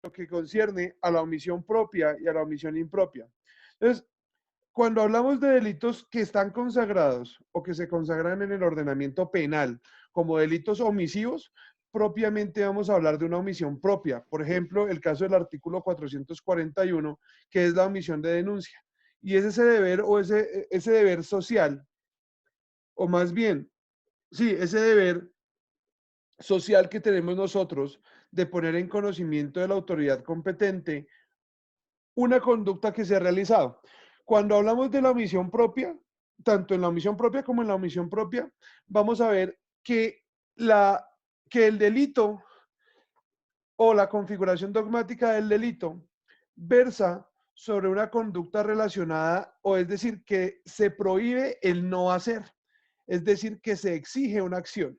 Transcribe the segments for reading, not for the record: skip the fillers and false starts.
lo que concierne a la omisión propia y a la omisión impropia. Entonces, cuando hablamos de delitos que están consagrados o que se consagran en el ordenamiento penal como delitos omisivos, propiamente vamos a hablar de una omisión propia. Por ejemplo, el caso del artículo 441, que es la omisión de denuncia. Y es ese deber o ese deber social, o más bien, sí, ese deber social que tenemos nosotros de poner en conocimiento de la autoridad competente una conducta que se ha realizado. Cuando hablamos de la omisión propia, tanto en la omisión propia como en la omisión propia, vamos a ver que, que el delito o la configuración dogmática del delito versa sobre una conducta relacionada, o es decir, que se prohíbe el no hacer, es decir, que se exige una acción.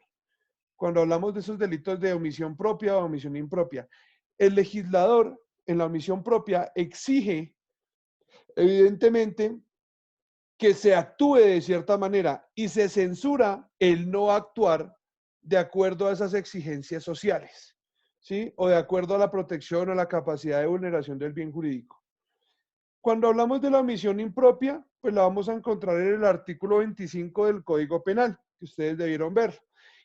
Cuando hablamos de esos delitos de omisión propia o omisión impropia, el legislador en la omisión propia exige evidentemente que se actúe de cierta manera y se censura el no actuar de acuerdo a esas exigencias sociales, ¿sí? O de acuerdo a la protección o la capacidad de vulneración del bien jurídico. Cuando hablamos de la omisión impropia, pues la vamos a encontrar en el artículo 25 del Código Penal, que ustedes debieron ver.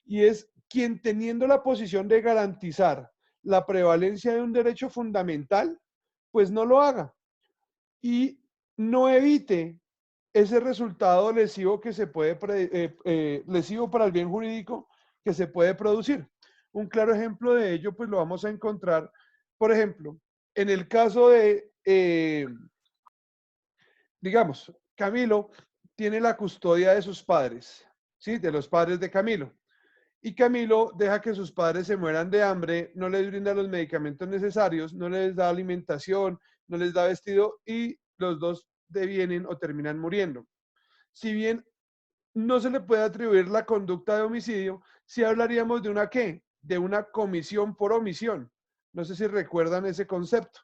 Y es quien teniendo la posición de garantizar la prevalencia de un derecho fundamental, pues no lo haga. Y no evite ese resultado lesivo que se puede, lesivo para el bien jurídico que se puede producir. Un claro ejemplo de ello, pues lo vamos a encontrar, por ejemplo, en el caso de, digamos, Camilo tiene la custodia de sus padres, ¿sí? De los padres de Camilo. Y Camilo deja que sus padres se mueran de hambre, no les brinda los medicamentos necesarios, no les da alimentación, no les da vestido y los dos devienen o terminan muriendo. Si bien no se le puede atribuir la conducta de homicidio, sí hablaríamos de una ¿qué? De una comisión por omisión. No sé si recuerdan ese concepto.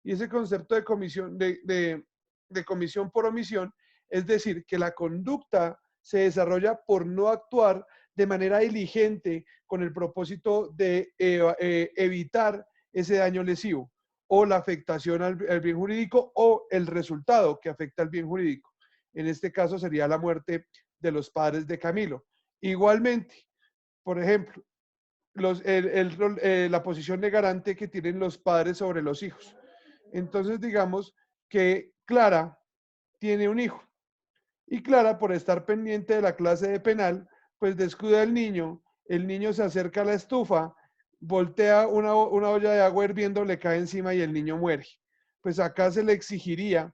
Y ese concepto de comisión, de comisión por omisión, es decir, que la conducta se desarrolla por no actuar de manera diligente con el propósito de evitar ese daño lesivo o la afectación al bien jurídico o el resultado que afecta al bien jurídico. En este caso sería la muerte de los padres de Camilo. Igualmente, por ejemplo, la posición de garante que tienen los padres sobre los hijos. Entonces, digamos que Clara tiene un hijo y Clara, por estar pendiente de la clase de penal, pues descuida al niño, el niño se acerca a la estufa, voltea una olla de agua hirviendo, le cae encima y el niño muere. Pues acá se le exigiría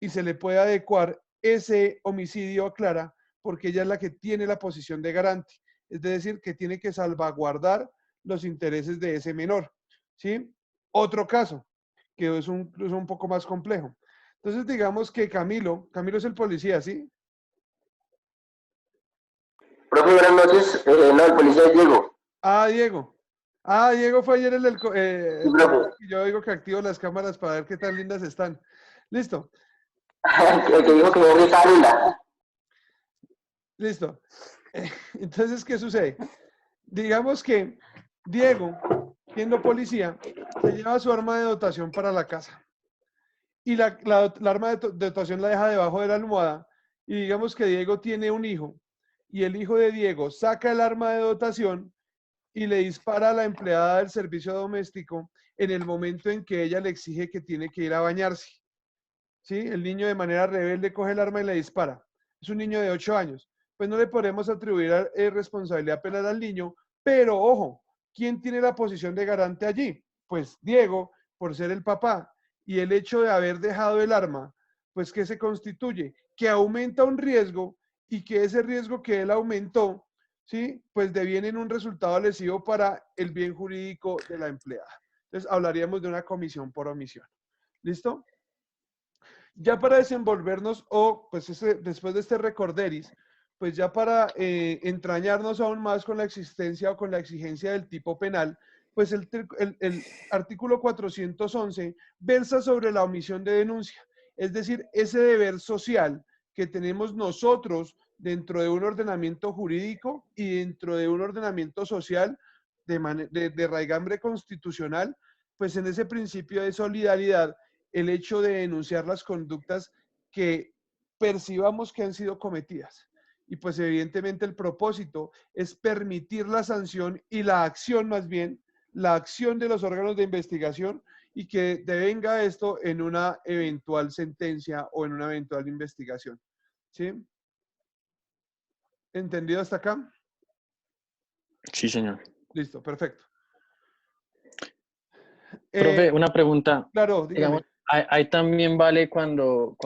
y se le puede adecuar ese homicidio a Clara porque ella es la que tiene la posición de garante, es decir, que tiene que salvaguardar los intereses de ese menor, ¿sí? Otro caso, que es un poco más complejo. Entonces, digamos que Camilo es el policía, ¿sí? Profe, buenas noches. No, el policía es Diego. Ah, Diego. Ah, Diego fue ayer Sí, perdón, profe. yo digo que activo las cámaras para ver qué tan lindas están. Listo, El que dijo que no estaba linda. listo. Entonces, ¿qué sucede? Digamos que Diego, siendo policía, se lleva su arma de dotación para la casa y la arma de dotación la deja debajo de la almohada y digamos que Diego tiene un hijo y el hijo de Diego saca el arma de dotación y le dispara a la empleada del servicio doméstico en el momento en que ella le exige que tiene que ir a bañarse. ¿Sí? El niño de manera rebelde coge el arma y le dispara. Es un niño de 8 años. Pues no le podemos atribuir responsabilidad penal al niño, pero ojo, ¿quién tiene la posición de garante allí? Pues Diego, por ser el papá. Y el hecho de haber dejado el arma, pues ¿qué se constituye? Que aumenta un riesgo y que ese riesgo que él aumentó, ¿sí? Pues deviene en un resultado lesivo para el bien jurídico de la empleada. Entonces hablaríamos de una comisión por omisión. ¿Listo? Ya para desenvolvernos, o pues después de este recorderis, pues ya para entrañarnos aún más con la existencia o con la exigencia del tipo penal, pues el artículo 411 versa sobre la omisión de denuncia, es decir, ese deber social que tenemos nosotros dentro de un ordenamiento jurídico y dentro de un ordenamiento social de raigambre constitucional pues en ese principio de solidaridad, el hecho de denunciar las conductas que percibamos que han sido cometidas. Y pues evidentemente el propósito es permitir la sanción y la acción más bien, la acción de los órganos de investigación y que devenga esto en una eventual sentencia o en una eventual investigación. ¿Sí? ¿Entendido hasta acá? Sí, señor. Listo, perfecto. Profe, una pregunta. Claro, dígame. Digamos, ahí también vale cuando,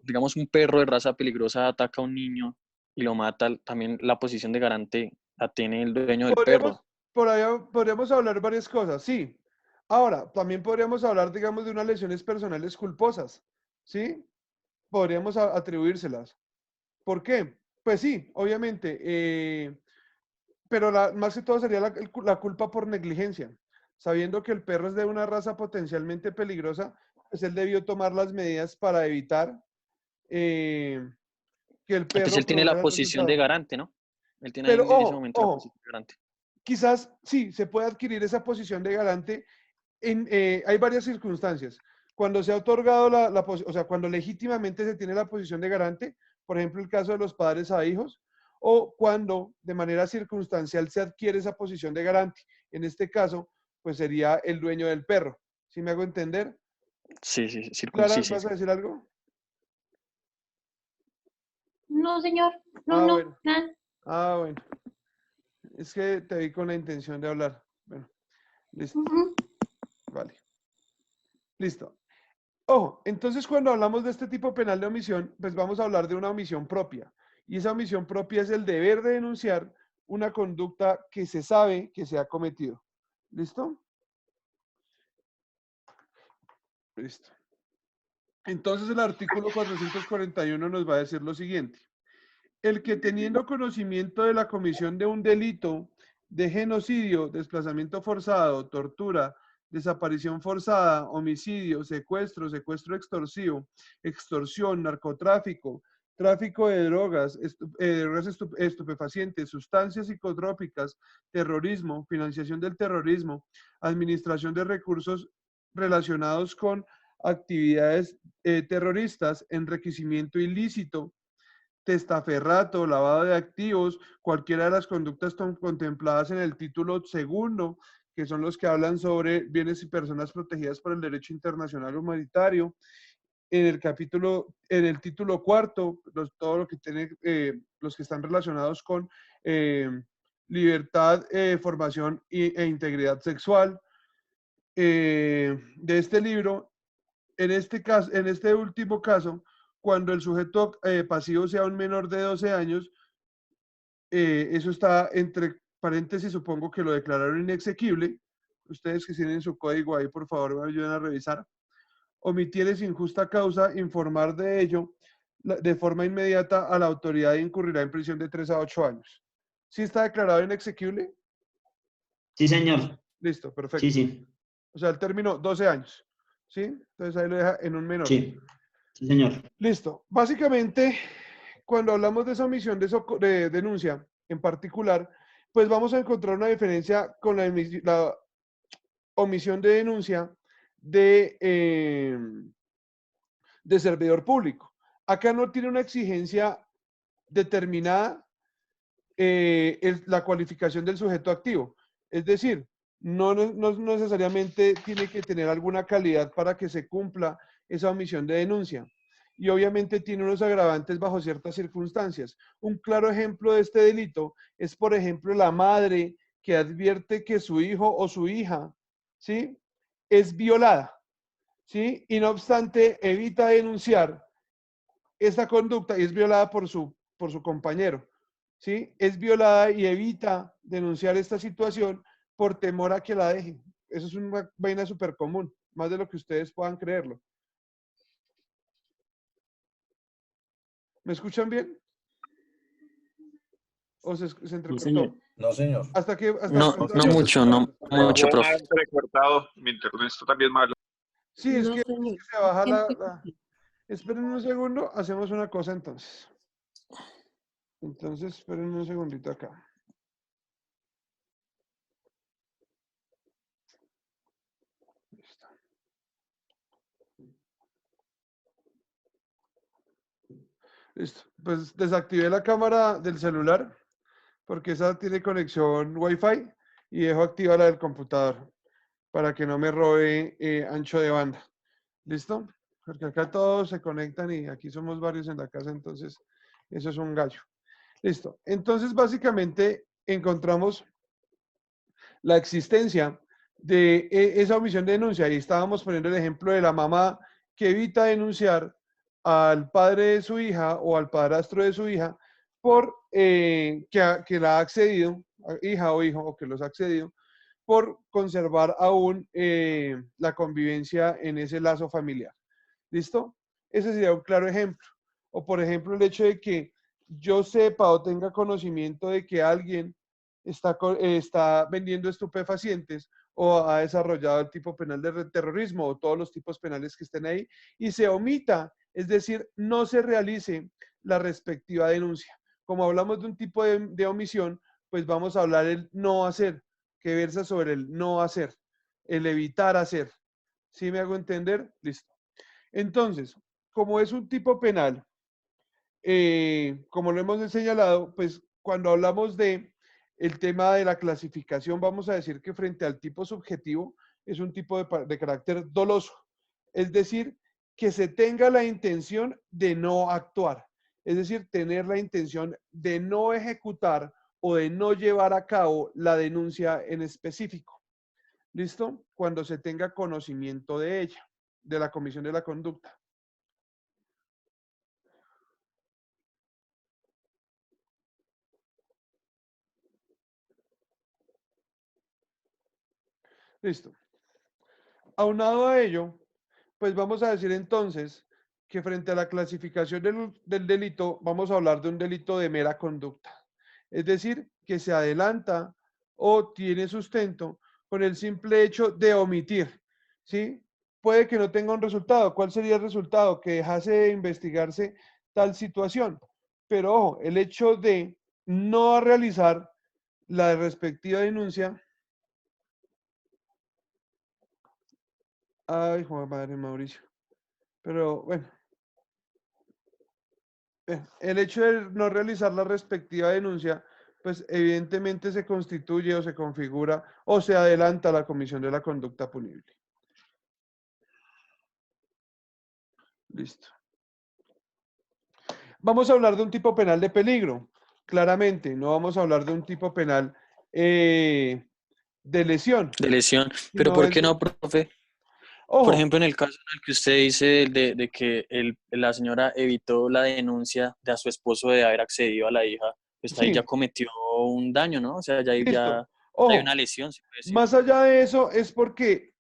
digamos, un perro de raza peligrosa ataca a un niño y lo mata, también la posición de garante la tiene el dueño del Podríamos, perro. por allá, podríamos hablar varias cosas, sí. Ahora, también podríamos hablar, digamos, de unas lesiones personales culposas, ¿sí? Podríamos atribuírselas. ¿Por qué? Pues sí, obviamente, pero más que todo sería la culpa por negligencia. Sabiendo que el perro es de una raza potencialmente peligrosa, pues él debió tomar las medidas para evitar que el Entonces perro él tiene la produjera el posición de resultado. garante, ¿no? Él tiene ahí Pero en ese ojo, momento la ojo, posición de garante. quizás sí, se puede adquirir esa posición de garante. Hay varias circunstancias. Cuando se ha otorgado o sea, cuando legítimamente se tiene la posición de garante, por ejemplo, el caso de los padres a hijos, o cuando de manera circunstancial se adquiere esa posición de garante. En este caso, pues sería el dueño del perro. ¿Sí me hago entender? Sí, sí, Clara, sí, sí. ¿vas a decir algo? No, señor. No, Ah, no, bueno. nada. Ah, bueno. Es que te vi con la intención de hablar. Bueno, listo. Vale. Listo. Ojo, entonces cuando hablamos de este tipo penal de omisión, pues vamos a hablar de una omisión propia. Y esa omisión propia es el deber de denunciar una conducta que se sabe que se ha cometido. ¿Listo? Listo. Entonces el artículo 441 nos va a decir lo siguiente. El que teniendo conocimiento de la comisión de un delito de genocidio, desplazamiento forzado, tortura, desaparición forzada, homicidio, secuestro, secuestro extorsivo, extorsión, narcotráfico, tráfico de drogas, estupefacientes, sustancias psicotrópicas, terrorismo, financiación del terrorismo, administración de recursos relacionados con actividades terroristas, enriquecimiento ilícito, testaferrato, lavado de activos, cualquiera de las conductas contempladas en el título segundo, que son los que hablan sobre bienes y personas protegidas por el derecho internacional humanitario. En el título cuarto, todo lo que tiene, los que están relacionados con libertad, formación e integridad sexual. De este libro, en este caso, en este último caso, cuando el sujeto pasivo sea un menor de 12 años, eso está entre paréntesis, supongo que lo declararon inexequible. Ustedes que tienen su código ahí, por favor, me ayuden a revisar. Omitir sin justa causa, informar de ello de forma inmediata a la autoridad e incurrirá en prisión de 3 a 8 años. ¿Sí está declarado inexequible? Sí, señor. Listo, Sí, perfecto. sí. O sea, el término 12 años. ¿Sí? Entonces ahí lo deja en un menor. Sí. Sí, señor. Listo. Básicamente, cuando hablamos de esa omisión de denuncia en particular, pues vamos a encontrar una diferencia con la omisión de denuncia de servidor público. Acá no tiene una exigencia determinada la cualificación del sujeto activo. Es decir, no necesariamente tiene que tener alguna calidad para que se cumpla esa omisión de denuncia. Y obviamente tiene unos agravantes bajo ciertas circunstancias. Un claro ejemplo de este delito es, por ejemplo, la madre que advierte que su hijo o su hija, ¿sí?, es violada, ¿sí? Y no obstante evita denunciar esta conducta y es violada por su compañero, ¿sí? Es violada y evita denunciar esta situación por temor a que la dejen. Eso es una vaina súper común, más de lo que ustedes puedan creerlo. ¿Me escuchan bien? ¿O se Sí, entrecortó? señor. No, señor. ¿Hasta qué? No mucho, no mucho, profe. Recortado, mi internet está también malo. Sí, es No, que señor. se baja Gente- Esperen un segundo, hacemos una cosa entonces. Entonces, esperen un segundito acá. Listo. Listo. Pues desactivé la cámara del celular porque esa tiene conexión Wi-Fi y dejo activa la del computador para que no me robe ancho de banda. ¿Listo? Porque acá todos se conectan y aquí somos varios en la casa, entonces eso es un gallo. Listo. Entonces, básicamente encontramos la existencia de esa omisión de denuncia. Y estábamos poniendo el ejemplo de la mamá que evita denunciar al padre de su hija o al padrastro de su hija por que la ha accedido, hija o hijo, o que los ha accedido, por conservar aún la convivencia en ese lazo familiar. ¿Listo? Ese sería un claro ejemplo. O por ejemplo, el hecho de que yo sepa o tenga conocimiento de que alguien está vendiendo estupefacientes o ha desarrollado el tipo penal de terrorismo o todos los tipos penales que estén ahí y se omita, es decir, no se realice la respectiva denuncia. Como hablamos de un tipo de omisión, pues vamos a hablar el no hacer, que versa sobre el no hacer, el evitar hacer. ¿Sí me hago entender? Listo. Entonces, como es un tipo penal, como lo hemos señalado, pues cuando hablamos de el tema de la clasificación, vamos a decir que frente al tipo subjetivo es un tipo de carácter doloso, es decir, que se tenga la intención de no actuar, es decir, tener la intención de no ejecutar o de no llevar a cabo la denuncia en específico. ¿Listo? Cuando se tenga conocimiento de ella, de la comisión de la conducta. Listo. Aunado a ello, pues vamos a decir entonces que frente a la clasificación del delito, vamos a hablar de un delito de mera conducta. Es decir, que se adelanta o tiene sustento con el simple hecho de omitir, ¿sí? Puede que no tenga un resultado. ¿Cuál sería el resultado? Que dejase de investigarse tal situación. Pero ojo, el hecho de no realizar la respectiva denuncia. Ay, Juan Madre Mauricio. Pero bueno, el hecho de no realizar la respectiva denuncia, pues evidentemente se constituye o se configura o se adelanta la comisión de la conducta punible. Listo. Vamos a hablar de un tipo penal de peligro, claramente, no vamos a hablar de un tipo penal de lesión, De lesión. Pero sino ¿por es qué de, no, profe? Por ojo, ejemplo, en el caso en el que usted dice de que la señora evitó la denuncia de a su esposo de haber accedido a la hija, pues ahí ya sí, cometió un daño, ¿no? O sea, listo. ya hay una Ojo, lesión, se puede decir. más allá de eso es porque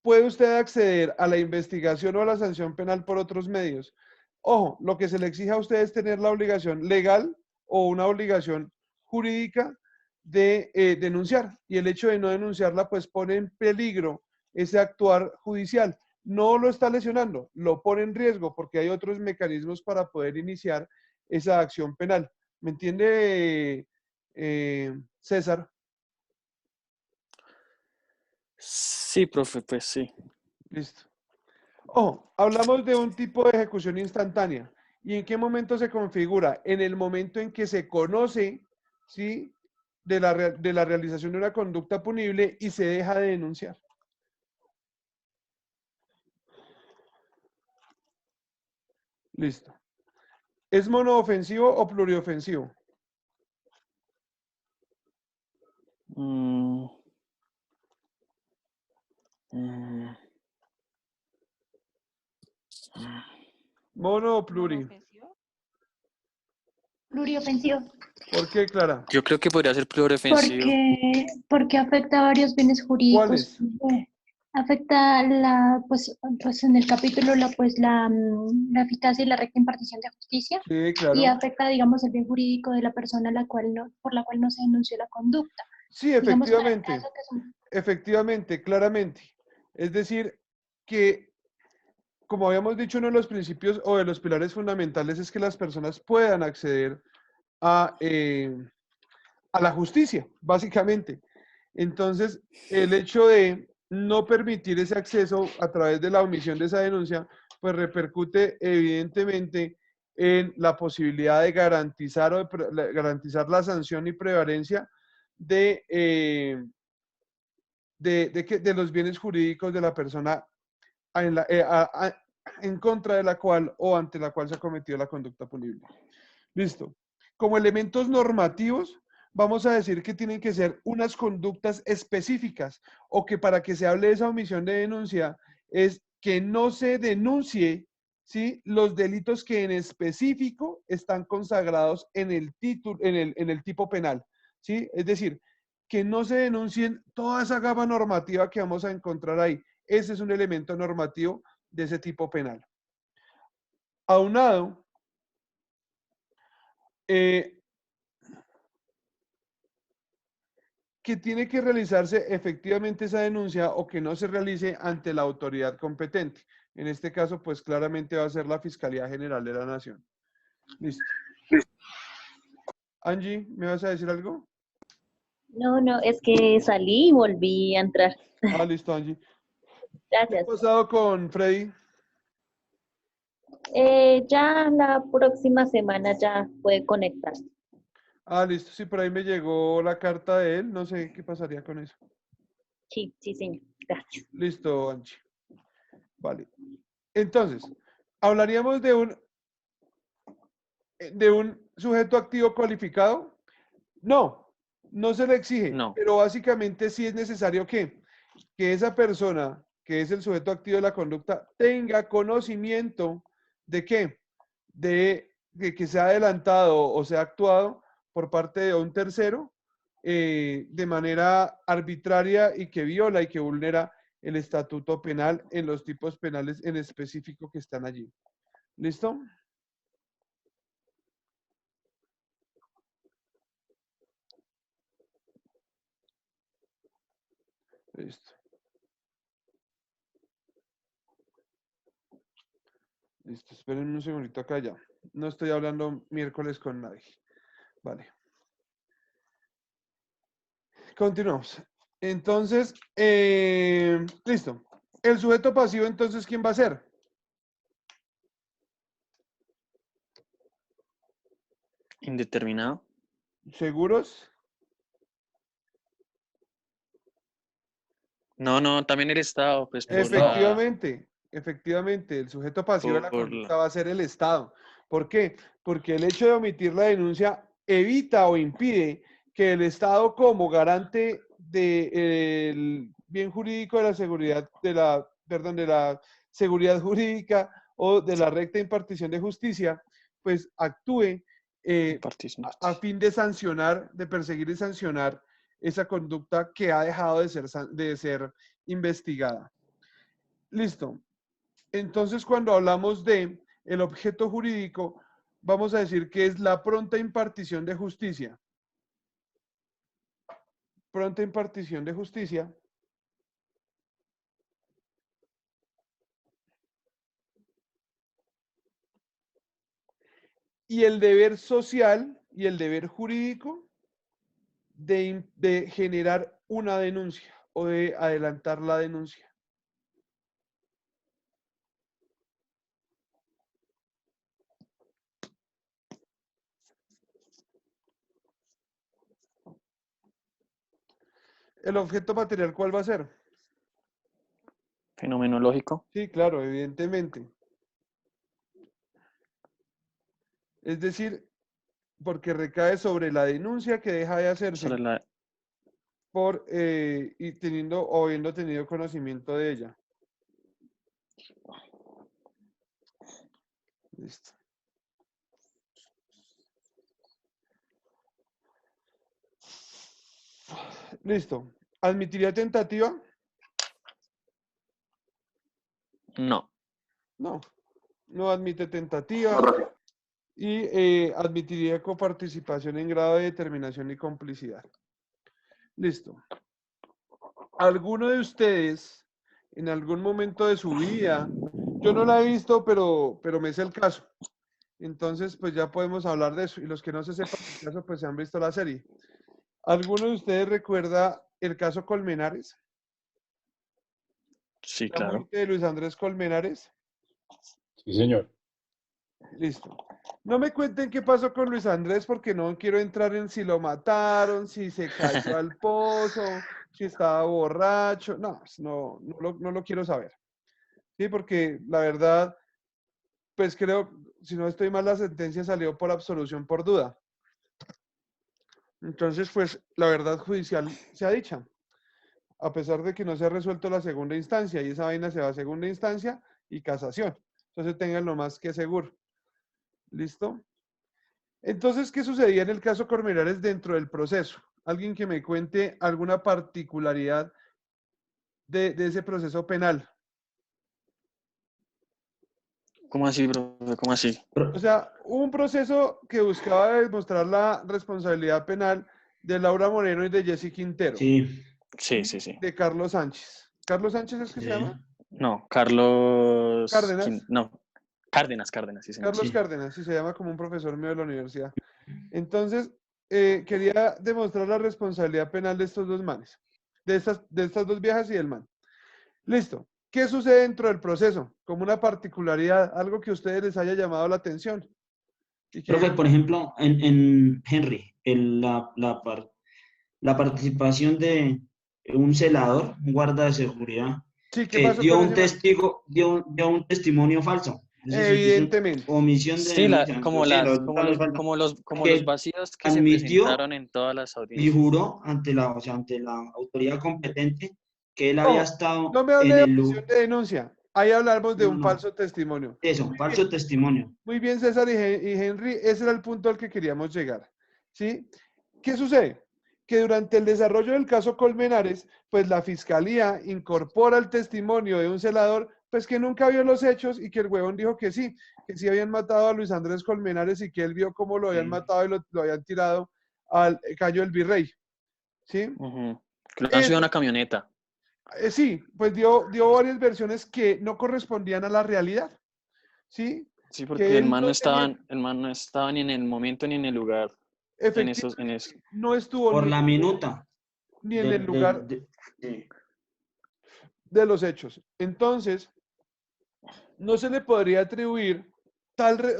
puede usted acceder a la investigación o a la sanción penal por otros medios. Ojo, lo que se le exige a usted es tener la obligación legal o una obligación jurídica de denunciar. Y el hecho de no denunciarla, pues pone en peligro ese actuar judicial. No lo está lesionando, lo pone en riesgo porque hay otros mecanismos para poder iniciar esa acción penal. ¿Me entiende, César? Sí, profe, pues sí. Listo. Ojo, hablamos de un tipo de ejecución instantánea. ¿Y en qué momento se configura? En el momento en que se conoce, ¿sí? De la realización de una conducta punible y se deja de denunciar. Listo. ¿Es monoofensivo o pluriofensivo? Mm, mm, ¿Mono o pluri? Pluriofensivo. ¿Por qué, Clara? yo creo que podría ser pluriofensivo. Porque afecta a varios bienes jurídicos. ¿Cuáles? Afecta pues en el capítulo la eficacia y la recta impartición de justicia Sí, y claro. afecta, digamos, el bien jurídico de la persona por la cual no se denunció la conducta. Sí, Digamos, para el efectivamente. caso que es un... Efectivamente, claramente. Es decir, que como habíamos dicho, uno de los principios o de los pilares fundamentales es que las personas puedan acceder a, a la justicia, básicamente. Entonces, el hecho de no permitir ese acceso a través de la omisión de esa denuncia, pues repercute evidentemente en la posibilidad de garantizar, garantizar la sanción y prevalencia de, de los bienes jurídicos de la persona en, en contra de la cual o ante la cual se ha cometido la conducta punible. Listo. Como elementos normativos, vamos a decir que tienen que ser unas conductas específicas o que para que se hable de esa omisión de denuncia es que no se denuncie, ¿sí?, los delitos que en específico están consagrados en el título, en el tipo penal, ¿sí? Es decir, que no se denuncien toda esa gama normativa que vamos a encontrar ahí. Ese es un elemento normativo de ese tipo penal. Aunado, que tiene que realizarse efectivamente esa denuncia o que no se realice ante la autoridad competente. En este caso, pues claramente va a ser la Fiscalía General de la Nación. Listo. Angie, ¿me vas a decir algo? No, es que salí y volví a entrar. Ah, listo, Angie. ¿Qué ha Gracias. pasado con Freddy? Ya la próxima semana ya puede conectarse. Ah, listo, sí, por ahí me llegó la carta de él, no sé qué pasaría con eso. Sí, señor. Gracias. Listo, Angie. Vale. Entonces, hablaríamos de un sujeto activo cualificado. No, no se le exige, No. pero básicamente sí es necesario que esa persona, que es el sujeto activo de la conducta, tenga conocimiento de qué, de que se ha adelantado o se ha actuado por parte de un tercero de manera arbitraria y que viola y que vulnera el estatuto penal en los tipos penales en específico que están allí. ¿Listo? Listo. Listo, esperen un segundito acá ya. No estoy hablando miércoles con nadie. Vale. Continuamos. Entonces, listo. El sujeto pasivo, entonces, ¿quién va a ser? Indeterminado. ¿Seguros? No, también el Estado, pues por la, Efectivamente, el sujeto pasivo de la por conducta la- va a ser el Estado. ¿Por qué? Porque el hecho de omitir la denuncia evita o impide que el Estado, como garante del bien jurídico de la seguridad, perdón, de la seguridad jurídica o de la recta impartición de justicia, pues actúe partición. a fin de sancionar, de perseguir y sancionar esa conducta que ha dejado de ser investigada. Listo. Entonces, cuando hablamos de el objeto jurídico, vamos a decir que es la pronta impartición de justicia. Pronta impartición de justicia. Y el deber social y el deber jurídico de generar una denuncia o de adelantar la denuncia. ¿El objeto material cuál va a ser? Fenomenológico. Sí, claro, evidentemente. Es decir, porque recae sobre la denuncia que deja de hacerse Sobre la, por y teniendo o habiendo tenido conocimiento de ella. Listo. Listo. ¿Admitiría tentativa? no. No. No admite tentativa. No, profe. Y admitiría coparticipación en grado de determinación y complicidad. Listo. ¿Alguno de ustedes en algún momento de su vida, yo no la he visto, pero me sé el caso? Entonces, pues ya podemos hablar de eso. Y los que no se sepan el caso, pues se han visto la serie. ¿Alguno de ustedes recuerda el caso Colmenares? Sí, La claro. muerte de Luis Andrés Colmenares. Sí, señor. Listo. No me cuenten qué pasó con Luis Andrés porque no quiero entrar en si lo mataron, si se cayó al pozo, si estaba borracho. No, no lo quiero saber. Sí, porque la verdad, pues creo, si no estoy mal, la sentencia salió por absolución por duda. Entonces, pues la verdad judicial se ha dicha, a pesar de que no se ha resuelto la segunda instancia y esa vaina se va a segunda instancia y casación. Entonces tenganlo más que seguro. ¿Listo? Entonces, ¿qué sucedía en el caso Colmenares dentro del proceso? Alguien que me cuente alguna particularidad de ese proceso penal. ¿Cómo así, profe? ¿Cómo así? O sea, hubo un proceso que buscaba demostrar la responsabilidad penal de Laura Moreno y de Jessy Quintero, Sí, Sí, sí, sí. de Carlos Sánchez. ¿Carlos Sánchez es que se sí, llama? No, Carlos... Cárdenas. No, Cárdenas, sí, señor. Carlos sí. Cárdenas, sí, se llama como un profesor mío de la universidad. Entonces, quería demostrar la responsabilidad penal de estos dos manes, de estas dos viejas y del man. Listo. ¿Qué sucede dentro del proceso? Como una particularidad, algo que a ustedes les haya llamado la atención. Y que, Profe, por ejemplo, en Henry, la participación de un celador, un guarda de seguridad, sí, ¿qué que pasó dio con un ese man? testigo, dio un testimonio falso. Es Evidentemente. omisión de Sí, denuncia. como Sí, las, los datos faltan. como los Que vacíos que se admitió presentaron en todas las y audiencias. juró ante o sea, ante la autoridad competente que él había No, no estado me hable en de el omisión de denuncia. Ahí hablamos de no, un no, falso testimonio. eso, falso testimonio. Muy bien, César y Henry, ese era el punto al que queríamos llegar. ¿Sí? ¿Qué sucede? Que durante el desarrollo del caso Colmenares, pues la fiscalía incorpora el testimonio de un celador, pues que nunca vio los hechos y que el huevón dijo que sí habían matado a Luis Andrés Colmenares y que él vio cómo lo habían Sí. matado y lo habían tirado al Cayo del Virrey. ¿Sí? Ujú. Que lo han subido a Eso, una camioneta. sí, pues dio varias versiones que no correspondían a la realidad. ¿Sí? Sí, Que porque él no tenía, el man no estaba ni en el momento ni en el lugar en efectivamente, eso. no estuvo Por ni en la el momento minuta ni en el lugar sí. de los hechos. Entonces, no se le podría atribuir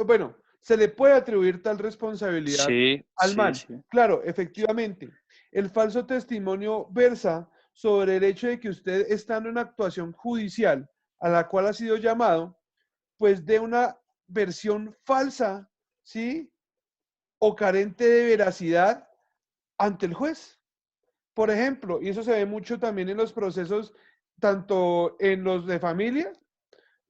bueno, se le puede atribuir tal responsabilidad Sí, al sí, man. sí. Claro, efectivamente, el falso testimonio versa sobre el hecho de que usted, estando en actuación judicial a la cual ha sido llamado, pues dé una versión falsa, ¿sí? O carente de veracidad ante el juez. Por ejemplo, y eso se ve mucho también en los procesos, tanto en los de familia,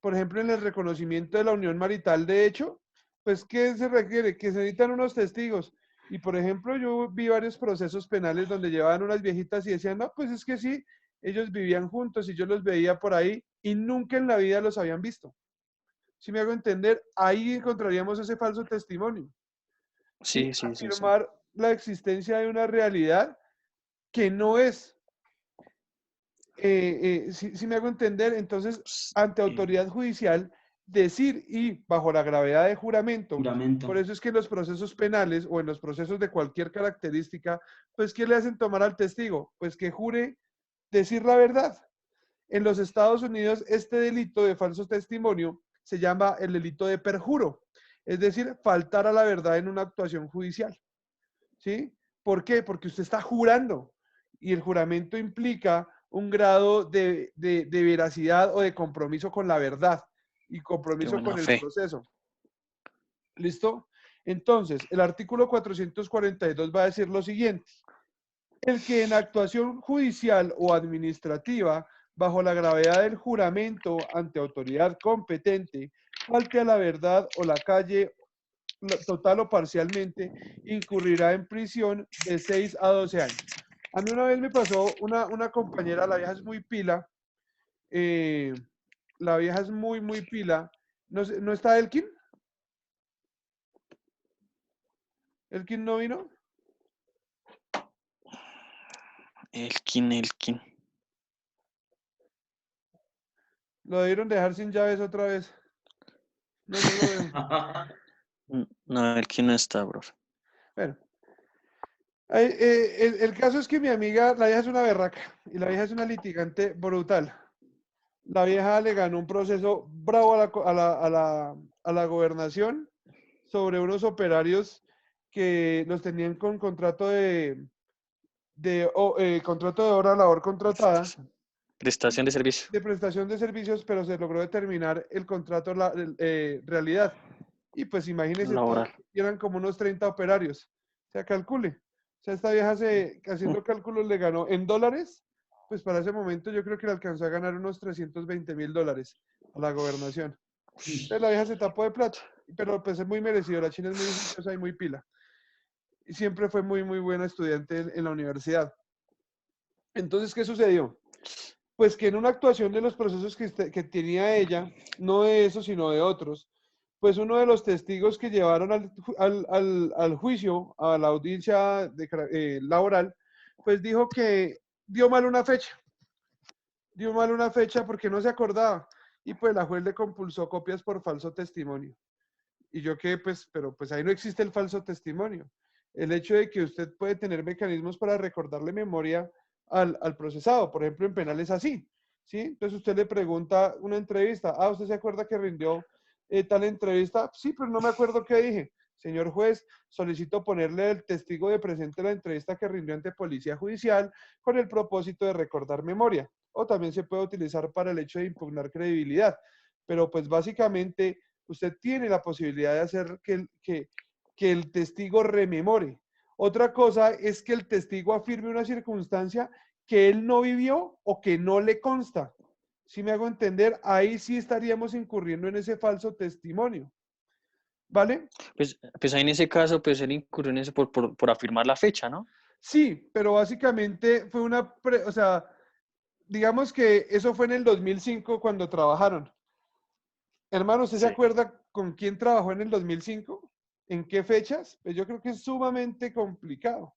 por ejemplo, en el reconocimiento de la unión marital de hecho, pues, ¿qué se requiere? Que se necesitan unos testigos. Y, por ejemplo, yo vi varios procesos penales donde llevaban unas viejitas y decían, no, pues es que sí, ellos vivían juntos y yo los veía por ahí y nunca en la vida los habían visto. Si me hago entender, ahí encontraríamos ese falso testimonio. ¿Sí? Sí, sí, sí, sí. Afirmar la existencia de una realidad que no es. Si me hago entender, entonces, ante Sí. autoridad judicial, decir y bajo la gravedad de juramento, Juramento. por eso es que en los procesos penales o en los procesos de cualquier característica, pues, ¿qué le hacen tomar al testigo? Pues que jure decir la verdad. En los Estados Unidos, este delito de falso testimonio se llama el delito de perjuro, es decir, faltar a la verdad en una actuación judicial. ¿Sí? ¿Por qué? Porque usted está jurando y el juramento implica un grado de veracidad o de compromiso con la verdad y De compromiso buena con el fe. proceso. ¿Listo? Entonces, el artículo 442 va a decir lo siguiente. El que en actuación judicial o administrativa, bajo la gravedad del juramento ante autoridad competente, falte a la verdad o la calle total o parcialmente, incurrirá en prisión de 6 a 12 años. A mí una vez me pasó una compañera, la vieja es muy pila, eh, la vieja es muy pila. ¿No está Elkin? ¿Elkin no vino? Elkin. Lo debieron dejar sin llaves otra vez. No lo veo. No, Elkin no está, bro. Bueno, el caso es que mi amiga, la vieja es una berraca y la vieja es una litigante brutal. La vieja le ganó un proceso bravo a la gobernación sobre unos operarios que los tenían con contrato contrato de hora labor contratada, Prestación de servicio de prestación de servicios, pero se logró determinar el contrato realidad. Y pues imagínense, laboral. eran como unos 30 operarios. O sea, calcule. O sea, esta vieja haciendo cálculos le ganó en dólares, pues para ese momento yo creo que le alcanzó a ganar unos 320.000 dólares a la gobernación. Entonces la vieja se tapó de plata, pero pues es muy merecido. La China es muy juiciosa y muy pila. Y siempre fue muy, muy buena estudiante en la universidad. Entonces, ¿qué sucedió? Pues que en una actuación de los procesos que tenía ella, no de eso, sino de otros, pues uno de los testigos que llevaron al juicio, a la audiencia laboral, pues dijo que dio mal una fecha porque no se acordaba, y pues la juez le compulsó copias por falso testimonio. Y yo que, pues, pero pues ahí no existe el falso testimonio. El hecho de que usted puede tener mecanismos para recordarle memoria al procesado, por ejemplo, en penal es así, ¿sí? Entonces usted le pregunta una entrevista, ¿usted se acuerda que rindió tal entrevista? Sí, pero no me acuerdo qué dije. Señor juez, solicito ponerle el testigo de presente a la entrevista que rindió ante Policía Judicial con el propósito de recordar memoria. O también se puede utilizar para el hecho de impugnar credibilidad. Pero pues básicamente usted tiene la posibilidad de hacer que el testigo rememore. Otra cosa es que el testigo afirme una circunstancia que él no vivió o que no le consta. Si me hago entender, ahí sí estaríamos incurriendo en ese falso testimonio. ¿Vale? Pues ahí en ese caso, pues él incurrió en eso por afirmar la fecha, ¿no? Sí, pero básicamente fue o sea, digamos que eso fue en el 2005 cuando trabajaron. Hermano, ¿usted se Sí. acuerda con quién trabajó en el 2005? ¿En qué fechas? Pues yo creo que es sumamente complicado.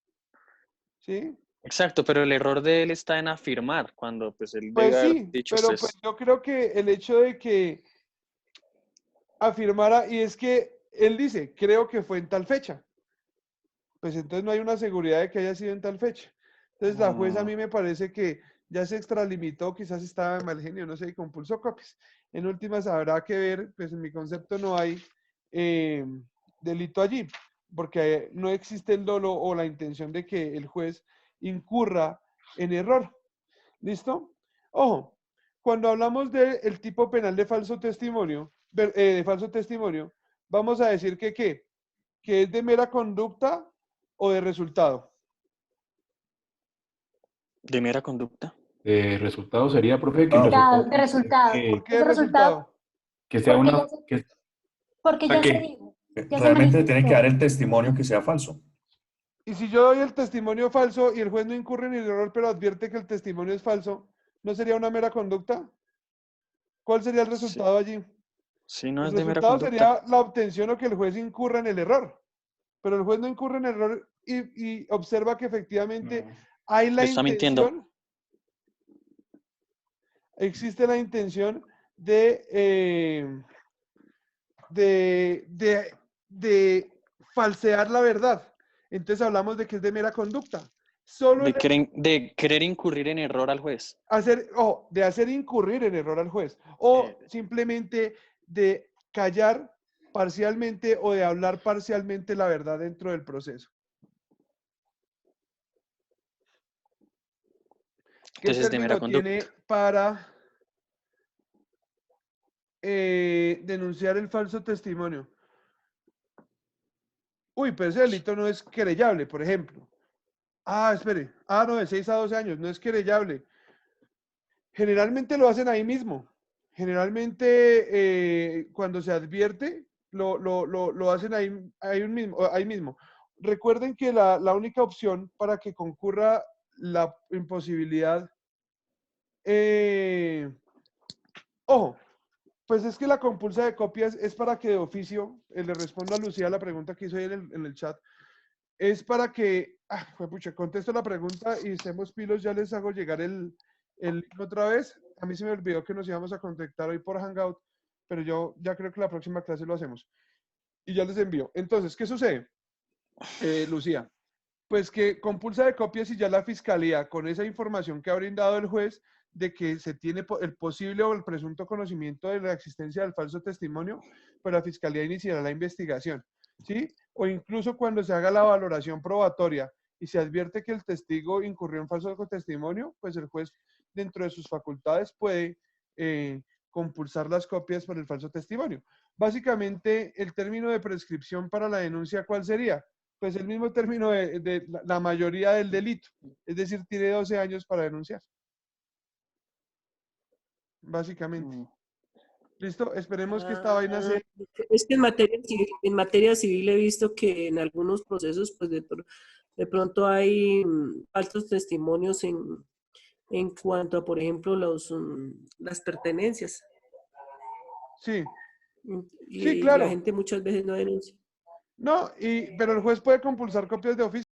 ¿Sí? Exacto, pero el error de él está en afirmar, cuando pues él debe Pues haber sí, dicho pero pues yo creo que el hecho de que afirmara, y es que él dice, creo que fue en tal fecha, pues entonces no hay una seguridad de que haya sido en tal fecha. Entonces la jueza a mí me parece que ya se extralimitó, quizás estaba en mal genio, no sé, y compulsó copias. En últimas habrá que ver, pues en mi concepto no hay delito allí, porque no existe el dolo o la intención de que el juez incurra en error. ¿Listo? Ojo, cuando hablamos del tipo penal de falso testimonio, vamos a decir que ¿qué? Que es de mera conducta o de resultado. de mera conducta. Resultado sería, profe, que el Resultado, resultado de resultado. ¿Por qué Ese de resultado, resultado? que sea porque una, que, o porque sea, ya se que dijo, ya se Realmente tiene que dar manifestó. el testimonio que sea falso. Y si yo doy el testimonio falso y el juez no incurre en el error, pero advierte que el testimonio es falso, ¿no sería una mera conducta? ¿Cuál sería el Sí, resultado allí? sí, no El es de mera resultado conducta. sería la obtención o que el juez incurra en el error. Pero el juez no incurre en error y observa que efectivamente hay la Está mintiendo. intención, existe la intención de falsear la verdad. Entonces hablamos de que es de mera conducta. Solo De querer incurrir en error al juez. de hacer incurrir en error al juez. O simplemente de callar parcialmente o de hablar parcialmente la verdad dentro del proceso. ¿Qué Entonces es de mera término conducta. tiene para denunciar el falso testimonio? Uy, pero ese delito no es querellable, por ejemplo. Espere. No, de 6 a 12 años, no es querellable. Generalmente lo hacen ahí mismo. Generalmente cuando se advierte, lo hacen ahí mismo. Recuerden que la única opción para que concurra la imposibilidad, ojo, pues es que la compulsa de copias es para que de oficio, le respondo a Lucía la pregunta que hizo ahí en el chat, es para que, contesto la pregunta y estemos pilos, ya les hago llegar el link otra vez. A mí se me olvidó que nos íbamos a contactar hoy por Hangout, pero yo ya creo que la próxima clase lo hacemos. Y ya les envío. Entonces, ¿qué sucede, Lucía? Pues que compulsa de copias y ya la fiscalía, con esa información que ha brindado el juez, de que se tiene el posible o el presunto conocimiento de la existencia del falso testimonio, pues la Fiscalía iniciará la investigación, ¿sí? O incluso cuando se haga la valoración probatoria y se advierte que el testigo incurrió en falso testimonio, pues el juez, dentro de sus facultades, puede compulsar las copias por el falso testimonio. Básicamente, el término de prescripción para la denuncia, ¿cuál sería? Pues el mismo término de la mayoría del delito, es decir, tiene 12 años para denunciar. Básicamente. ¿Listo? Esperemos que esta vaina sea... Es que en materia civil he visto que en algunos procesos, pues de pronto hay falsos testimonios en cuanto a, por ejemplo, las pertenencias. Sí. Y Sí, claro. la gente muchas veces no denuncia. No, pero el juez puede compulsar copias de oficio.